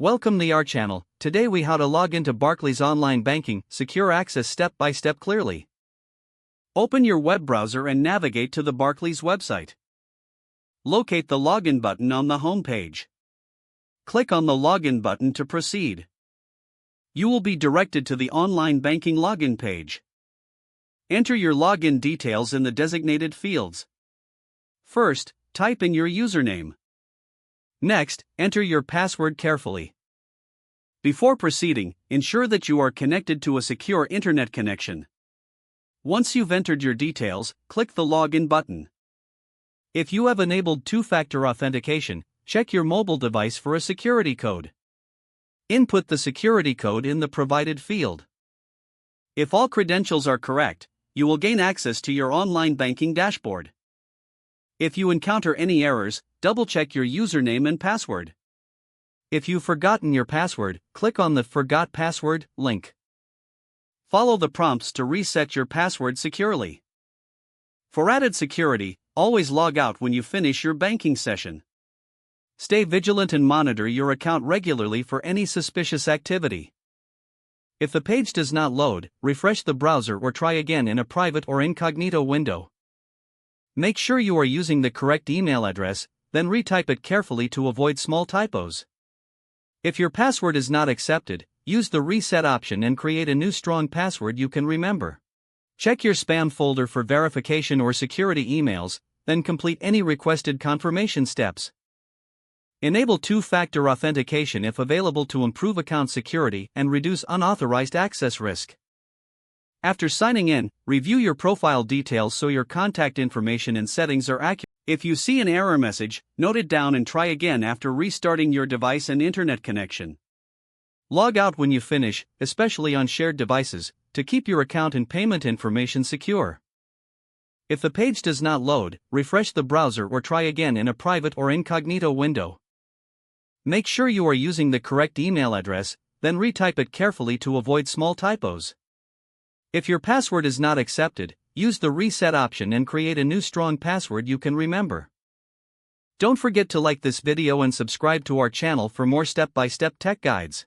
Welcome to our channel. Today we how to log into Barclays online banking, secure access step by step clearly. Open your web browser and navigate to the Barclays website. Locate the login button on the home page. Click on the login button to proceed. You will be directed to the online banking login page. Enter your login details in the designated fields. First, type in your username. Next, enter your password carefully. Before proceeding, ensure that you are connected to a secure internet connection. Once you've entered your details, click the Login button. If you have enabled two-factor authentication, check your mobile device for a security code. Input the security code in the provided field. If all credentials are correct, you will gain access to your online banking dashboard. If you encounter any errors, double-check your username and password. If you've forgotten your password, click on the Forgot Password link. Follow the prompts to reset your password securely. For added security, always log out when you finish your banking session. Stay vigilant and monitor your account regularly for any suspicious activity. If the page does not load, refresh the browser or try again in a private or incognito window. Make sure you are using the correct email address, then retype it carefully to avoid small typos. If your password is not accepted, use the reset option and create a new strong password you can remember. Check your spam folder for verification or security emails, then complete any requested confirmation steps. Enable two-factor authentication if available to improve account security and reduce unauthorized access risk. After signing in, review your profile details so your contact information and settings are accurate. If you see an error message, note it down and try again after restarting your device and internet connection. Log out when you finish, especially on shared devices, to keep your account and payment information secure. If the page does not load, refresh the browser or try again in a private or incognito window. Make sure you are using the correct email address, then retype it carefully to avoid small typos. If your password is not accepted, use the reset option and create a new strong password you can remember. Don't forget to like this video and subscribe to our channel for more step-by-step tech guides.